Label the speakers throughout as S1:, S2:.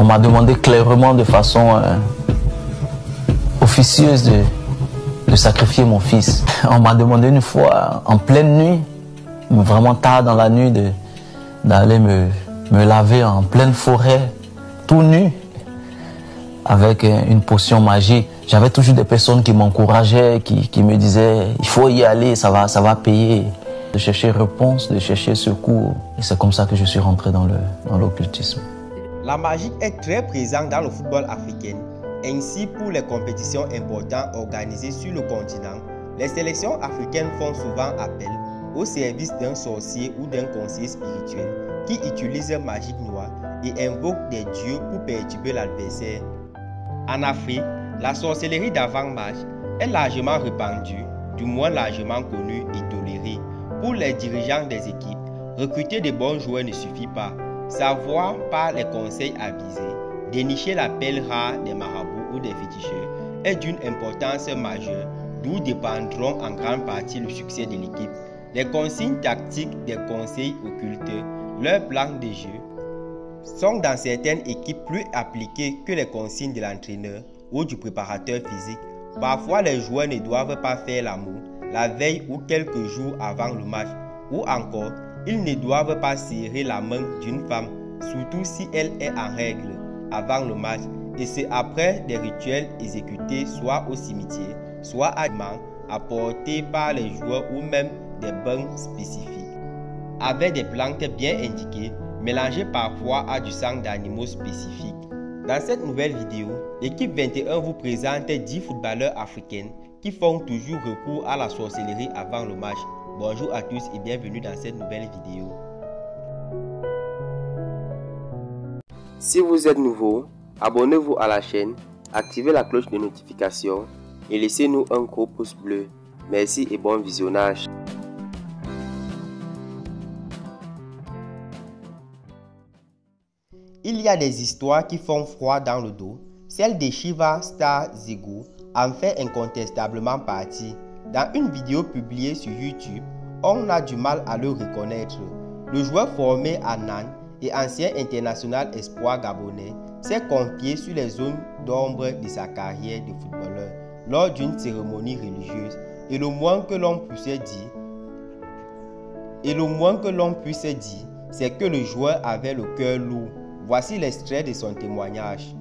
S1: On m'a demandé clairement de façon officieuse de sacrifier mon fils. On m'a demandé une fois, en pleine nuit, vraiment tard dans la nuit, d'aller me laver en pleine forêt, tout nu, avec une potion magique. J'avais toujours des personnes qui m'encourageaient, qui me disaient « il faut y aller, ça va payer ». De chercher réponse, de chercher secours. Et c'est comme ça que je suis rentré dans l'occultisme.
S2: La magie est très présente dans le football africain. Ainsi, pour les compétitions importantes organisées sur le continent, les sélections africaines font souvent appel au service d'un sorcier ou d'un conseiller spirituel qui utilise magie noire et invoque des dieux pour perturber l'adversaire. En Afrique, la sorcellerie d'avant-match est largement répandue, du moins largement connue et tolérée. Pour les dirigeants des équipes, recruter de bons joueurs ne suffit pas. Savoir par les conseils avisés, dénicher la perle rare des marabouts ou des féticheurs est d'une importance majeure, d'où dépendront en grande partie le succès de l'équipe. Les consignes tactiques des conseils occultes, leurs plans de jeu, sont dans certaines équipes plus appliquées que les consignes de l'entraîneur ou du préparateur physique. Parfois, les joueurs ne doivent pas faire l'amour la veille ou quelques jours avant le match, ou encore, ils ne doivent pas serrer la main d'une femme, surtout si elle est en règle, avant le match, et c'est après des rituels exécutés soit au cimetière, soit à main, apportés par les joueurs ou même des bains spécifiques, avec des plantes bien indiquées, mélangées parfois à du sang d'animaux spécifiques. Dans cette nouvelle vidéo, l'équipe 21 vous présente 10 footballeurs africains qui font toujours recours à la sorcellerie avant le match. Bonjour à tous et bienvenue dans cette nouvelle vidéo. Si vous êtes nouveau, abonnez-vous à la chaîne, activez la cloche de notification et laissez-nous un gros pouce bleu. Merci et bon visionnage. Il y a des histoires qui font froid dans le dos. Celle de Shiva Star Zego en fait incontestablement partie. Dans une vidéo publiée sur YouTube, on a du mal à le reconnaître. Le joueur formé à Nantes et ancien international espoir gabonais s'est confié sur les zones d'ombre de sa carrière de footballeur lors d'une cérémonie religieuse et le moins que l'on puisse dire, c'est que le joueur avait le cœur lourd. Voici l'extrait de son témoignage.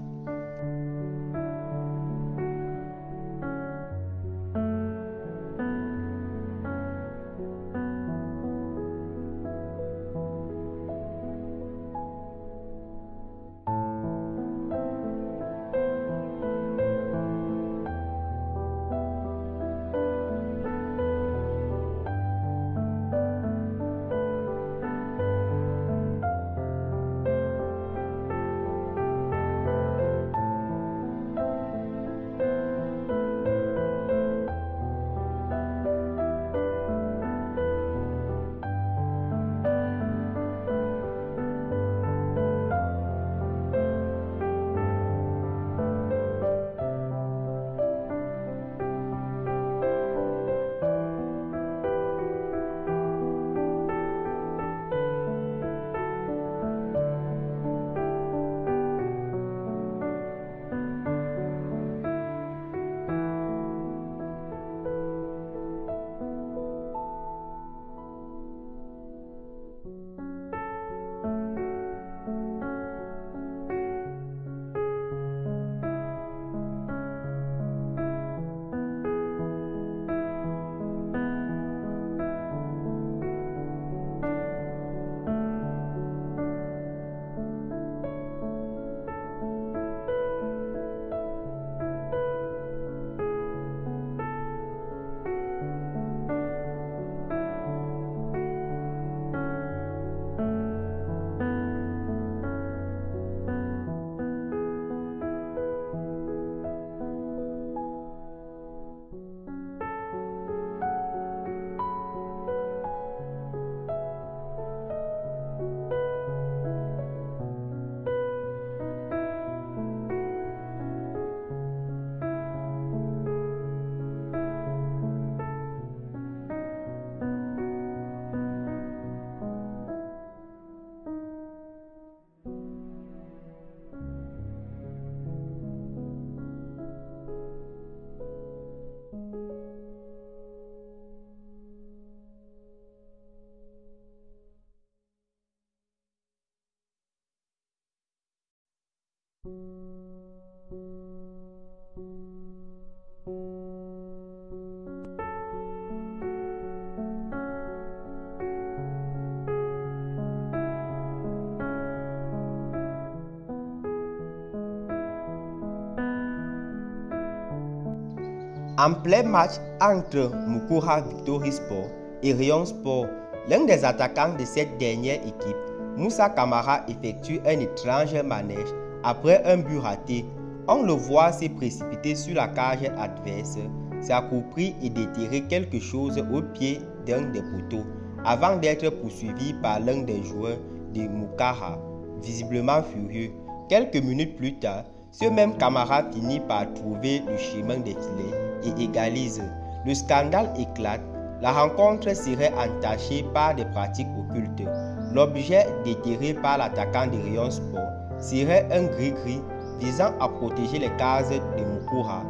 S2: En plein match entre Mukura Victory Sport et Rayon Sport, l'un des attaquants de cette dernière équipe, Moussa Camara, effectue un étrange manège après un but raté. On le voit se précipiter sur la cage adverse, s'accroupir et déterrer quelque chose au pied d'un des poteaux avant d'être poursuivi par l'un des joueurs de Mukura, visiblement furieux. Quelques minutes plus tard, ce même Camara finit par trouver le chemin des filets et égalise. Le scandale éclate. La rencontre serait entachée par des pratiques occultes. L'objet déterré par l'attaquant de Rayon Sport serait un gris-gris visant à protéger les cases de Mukura.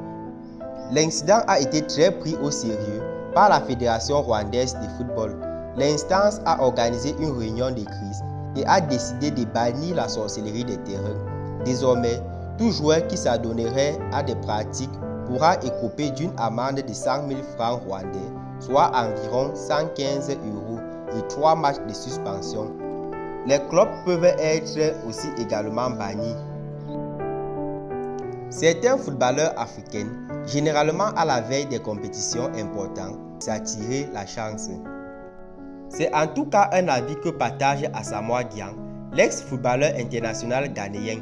S2: L'incident a été très pris au sérieux par la Fédération rwandaise de football. L'instance a organisé une réunion de crise et a décidé de bannir la sorcellerie des terrains. Désormais, tout joueur qui s'adonnerait à des pratiques pourra écoper d'une amende de 100 000 francs rwandais, soit environ 115 € et 3 matchs de suspension. Les clubs peuvent être aussi également bannis. Certains footballeurs africains, généralement à la veille des compétitions importantes, s'attirent la chance. C'est en tout cas un avis que partage Asamoah Gyan, l'ex-footballeur international ghanéen.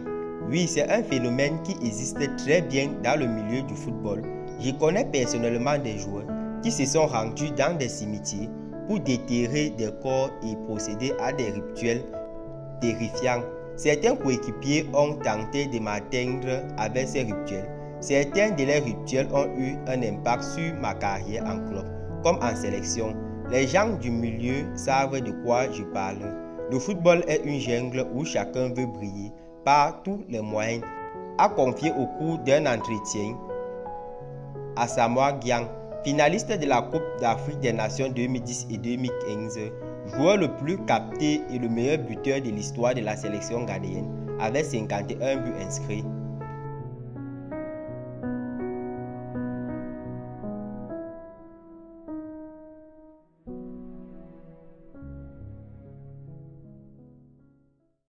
S2: Oui, c'est un phénomène qui existe très bien dans le milieu du football. Je connais personnellement des joueurs qui se sont rendus dans des cimetières pour déterrer des corps et procéder à des rituels terrifiants. Certains coéquipiers ont tenté de m'atteindre avec ces rituels. Certains de leurs rituels ont eu un impact sur ma carrière en club, comme en sélection. Les gens du milieu savent de quoi je parle. Le football est une jungle où chacun veut briller par tous les moyens, a confié au cours d'un entretien Asamoah Gyan, finaliste de la Coupe d'Afrique des Nations 2010 et 2015, joueur le plus capté et le meilleur buteur de l'histoire de la sélection ghanéenne, avec 51 buts inscrits.